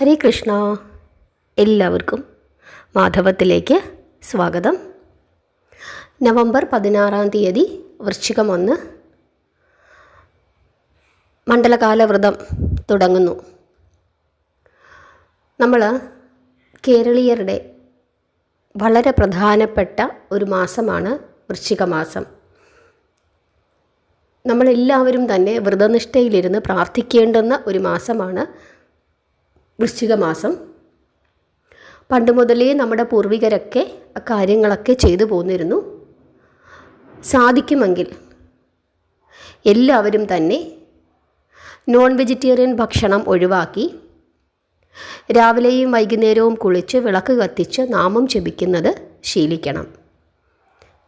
ഹരേ കൃഷ്ണ. എല്ലാവർക്കും മാധവത്തിലേക്ക് സ്വാഗതം. നവംബർ 16 വൃശ്ചികം 1 മണ്ഡലകാല വ്രതം തുടങ്ങുന്നു. നമ്മൾ കേരളീയരുടെ വളരെ പ്രധാനപ്പെട്ട ഒരു മാസമാണ് വൃശ്ചിക മാസം. നമ്മളെല്ലാവരും തന്നെ വ്രതനിഷ്ഠയിലിരുന്ന് പ്രാർത്ഥിക്കേണ്ടുന്ന ഒരു മാസമാണ് വൃശ്ചിക മാസം. പണ്ട് മുതലേ നമ്മുടെ പൂർവികരൊക്കെ ആ കാര്യങ്ങളൊക്കെ ചെയ്തു പോന്നിരുന്നു. സാധിക്കുമെങ്കിൽ എല്ലാവരും തന്നെ നോൺ വെജിറ്റേറിയൻ ഭക്ഷണം ഒഴിവാക്കി രാവിലെയും വൈകുന്നേരവും കുളിച്ച് വിളക്ക് കത്തിച്ച് നാമം ജപിക്കുന്നത് ശീലിക്കണം.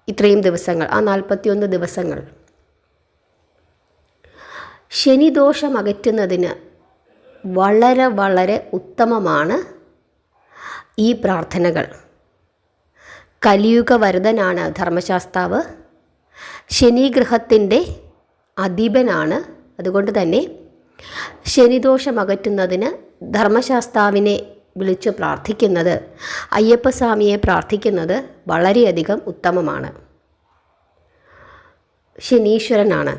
ഇത്രയും ദിവസങ്ങൾ, ആ 41 ദിവസങ്ങൾ ശനിദോഷം അകറ്റുന്നതിന് വളരെ വളരെ ഉത്തമമാണ് ഈ പ്രാർത്ഥനകൾ. കലിയുഗ വരദനാണ് ധർമ്മശാസ്താവ്, ശനിഗ്രഹത്തിൻ്റെ അധിപനാണ്. അതുകൊണ്ട് തന്നെ ശനിദോഷം അകറ്റുന്നതിന് ധർമ്മശാസ്താവിനെ വിളിച്ച് പ്രാർത്ഥിക്കുന്നത്, അയ്യപ്പസ്വാമിയെ പ്രാർത്ഥിക്കുന്നത് വളരെയധികം ഉത്തമമാണ്. ശനീശ്വരനാണ്.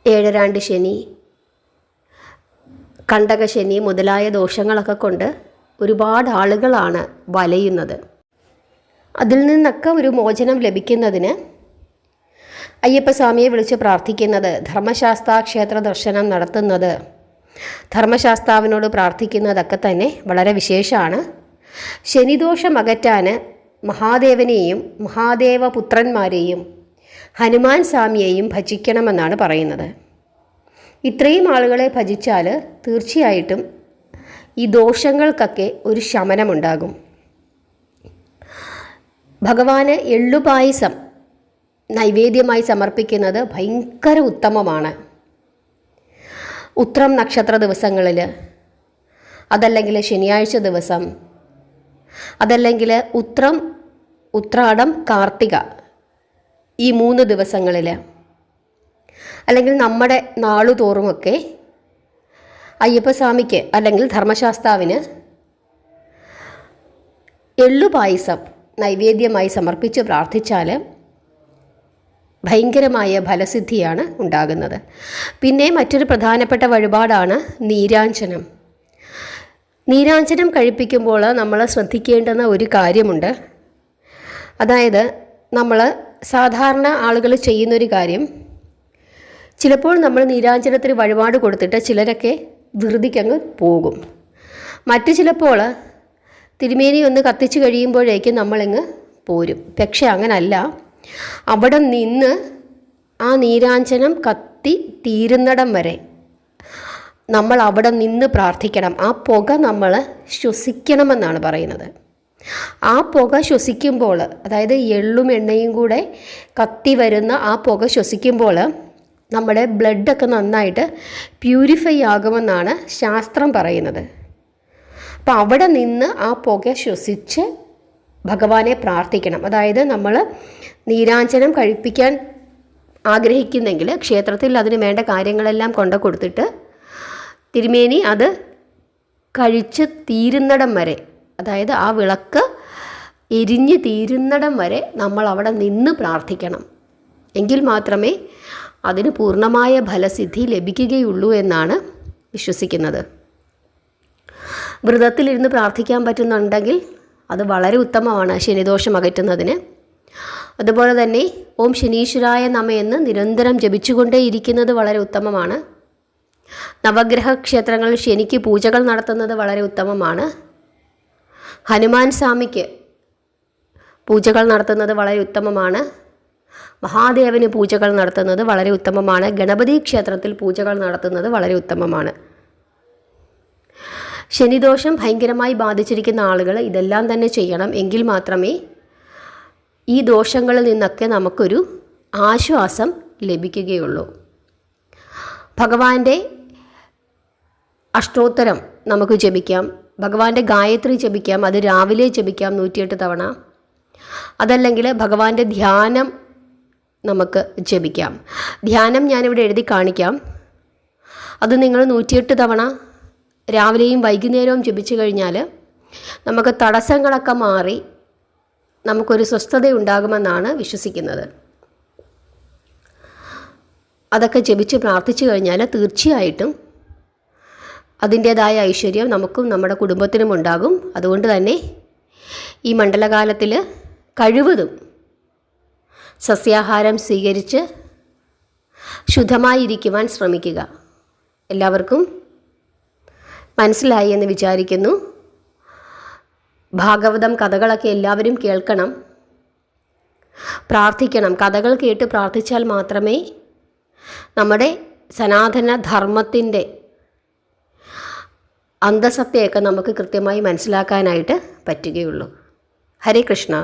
ഏഴരാണ്ട് ശനി, കണ്ടകശനി മുതലായ ദോഷങ്ങളൊക്കെ കൊണ്ട് ഒരുപാട് ആളുകളാണ് വലയുന്നത്. അതിൽ നിന്നൊക്കെ ഒരു മോചനം ലഭിക്കുന്നതിന് അയ്യപ്പസ്വാമിയെ വിളിച്ച് പ്രാർത്ഥിക്കുന്നത്, ധർമ്മശാസ്താ ക്ഷേത്ര ദർശനം നടത്തുന്നത്, ധർമ്മശാസ്താവിനോട് പ്രാർത്ഥിക്കുന്നതൊക്കെ തന്നെ വളരെ വിശേഷമാണ്. ശനിദോഷം അകറ്റാൻ മഹാദേവനെയും മഹാദേവപുത്രന്മാരെയും ഹനുമാൻ സ്വാമിയെയും ഭജിക്കണമെന്നാണ് പറയുന്നത്. ഇത്രയും ആളുകളെ ഭജിച്ചാൽ തീർച്ചയായിട്ടും ഈ ദോഷങ്ങൾക്കൊക്കെ ഒരു ശമനമുണ്ടാകും. ഭഗവാന് എള്ളുപായസം നൈവേദ്യമായി സമർപ്പിക്കുന്നത് ഭയങ്കര ഉത്തമമാണ്. ഉത്രം നക്ഷത്ര ദിവസങ്ങളിൽ, അതല്ലെങ്കിൽ ശനിയാഴ്ച ദിവസം, അതല്ലെങ്കിൽ ഉത്രാടം, കാർത്തിക, ഈ 3 ദിവസങ്ങളിൽ, അല്ലെങ്കിൽ നമ്മുടെ നാളുതോറുമൊക്കെ അയ്യപ്പസ്വാമിക്ക് അല്ലെങ്കിൽ ധർമ്മശാസ്താവിന് എള്ളുപായസം നൈവേദ്യമായി സമർപ്പിച്ച് പ്രാർത്ഥിച്ചാൽ ഭയങ്കരമായ ഫലസിദ്ധിയാണ് ഉണ്ടാകുന്നത്. പിന്നെ മറ്റൊരു പ്രധാനപ്പെട്ട വഴിപാടാണ് നീരാഞ്ജനം. നീരാഞ്ജനം കഴിപ്പിക്കുമ്പോൾ നമ്മൾ ശ്രദ്ധിക്കേണ്ടുന്ന ഒരു കാര്യമുണ്ട്. അതായത് നമ്മൾ സാധാരണ ആളുകൾ ചെയ്യുന്നൊരു കാര്യം, ചിലപ്പോൾ നമ്മൾ നീരാഞ്ജനത്തിന് വഴിപാട് കൊടുത്തിട്ട് ചിലരൊക്കെ ധൃതിക്കങ്ങ് പോകും. മറ്റു ചിലപ്പോൾ തിരുമേനി ഒന്ന് കത്തിച്ച് കഴിയുമ്പോഴേക്കും നമ്മളിങ്ങ് പോരും. പക്ഷെ അങ്ങനല്ല. അവിടെ നിന്ന് ആ നീരാഞ്ജനം കത്തി തീരുന്നിടം വരെ നമ്മൾ അവിടെ നിന്ന് പ്രാർത്ഥിക്കണം. ആ പുക നമ്മൾ ശ്വസിക്കണമെന്നാണ് പറയുന്നത്. ആ പുക ശ്വസിക്കുമ്പോൾ, അതായത് എള്ളും എണ്ണയും കൂടെ കത്തി വരുന്ന ആ പുക ശ്വസിക്കുമ്പോൾ നമ്മുടെ ബ്ലഡൊക്കെ നന്നായിട്ട് പ്യൂരിഫൈ ആകുമെന്നാണ് ശാസ്ത്രം പറയുന്നത്. അപ്പം അവിടെ നിന്ന് ആ പുക ശ്വസിച്ച് ഭഗവാനെ പ്രാർത്ഥിക്കണം. അതായത് നമ്മൾ നീരാഞ്ജനം കഴിപ്പിക്കാൻ ആഗ്രഹിക്കുന്നെങ്കിൽ ക്ഷേത്രത്തിൽ അതിന് വേണ്ട കാര്യങ്ങളെല്ലാം കൊണ്ടു കൊടുത്തിട്ട് തിരുമേനി അത് കഴിച്ച് തീരുന്നിടം വരെ, അതായത് ആ വിളക്ക് എരിഞ്ഞ് തീരുന്നിടം വരെ നമ്മൾ അവിടെ നിന്ന് പ്രാർത്ഥിക്കണം. എങ്കിൽ മാത്രമേ അതിന് പൂർണ്ണമായ ഫലസിദ്ധി ലഭിക്കുകയുള്ളൂ എന്നാണ് വിശ്വസിക്കുന്നത്. വ്രതത്തിലിരുന്ന് പ്രാർത്ഥിക്കാൻ പറ്റുന്നുണ്ടെങ്കിൽ അത് വളരെ ഉത്തമമാണ് ശനിദോഷം അകറ്റുന്നതിന്. അതുപോലെ തന്നെ ഓം ശനീശ്വരായ നമ എന്ന് നിരന്തരം ജപിച്ചുകൊണ്ടേയിരിക്കുന്നത് വളരെ ഉത്തമമാണ്. നവഗ്രഹ ക്ഷേത്രങ്ങളിൽ ശനിക്ക് പൂജകൾ നടത്തുന്നത് വളരെ ഉത്തമമാണ്. ഹനുമാൻ സ്വാമിക്ക് പൂജകൾ നടത്തുന്നത് വളരെ ഉത്തമമാണ്. മഹാദേവന് പൂജകൾ നടത്തുന്നത് വളരെ ഉത്തമമാണ്. ഗണപതി ക്ഷേത്രത്തിൽ പൂജകൾ നടത്തുന്നത് വളരെ ഉത്തമമാണ്. ശനിദോഷം ഭയങ്കരമായി ബാധിച്ചിരിക്കുന്ന ആളുകൾ ഇതെല്ലാം തന്നെ ചെയ്യണം. എങ്കിൽ മാത്രമേ ഈ ദോഷങ്ങളിൽ നിന്നൊക്കെ നമുക്കൊരു ആശ്വാസം ലഭിക്കുകയുള്ളൂ. ഭഗവാന്റെ അഷ്ടോത്തരം നമുക്ക് ജപിക്കാം. ഭഗവാന്റെ ഗായത്രി ജപിക്കാം. അത് രാവിലെ ജപിക്കാം 108 തവണ. അതല്ലെങ്കിൽ ഭഗവാന്റെ ധ്യാനം നമുക്ക് ജപിക്കാം. ധ്യാനം ഞാനിവിടെ എഴുതി കാണിക്കാം. അത് നിങ്ങൾ 108 തവണ രാവിലെയും വൈകുന്നേരവും ജപിച്ചു കഴിഞ്ഞാൽ നമുക്ക് തടസ്സങ്ങളൊക്കെ മാറി നമുക്കൊരു സ്വസ്ഥതയുണ്ടാകുമെന്നാണ് വിശ്വസിക്കുന്നത്. അതൊക്കെ ജപിച്ച് പ്രാർത്ഥിച്ചു കഴിഞ്ഞാൽ തീർച്ചയായിട്ടും അതിൻ്റേതായ ഐശ്വര്യം നമുക്കും നമ്മുടെ കുടുംബത്തിനും ഉണ്ടാകും. അതുകൊണ്ട് തന്നെ ഈ മണ്ഡലകാലത്തിൽ കഴിവതും സസ്യാഹാരം സ്വീകരിച്ച് ശുദ്ധമായിരിക്കുവാൻ ശ്രമിക്കുക. എല്ലാവർക്കും മനസ്സിലായി എന്ന് വിചാരിക്കുന്നു. ഭാഗവതം കഥകളൊക്കെ എല്ലാവരും കേൾക്കണം, പ്രാർത്ഥിക്കണം. കഥകൾ കേട്ട് പ്രാർത്ഥിച്ചാൽ മാത്രമേ നമ്മുടെ സനാതന ധർമ്മത്തിൻ്റെ അന്തസത്തയൊക്കെ നമുക്ക് കൃത്യമായി മനസ്സിലാക്കാനായിട്ട് പറ്റുകയുള്ളൂ. ഹരേ കൃഷ്ണ.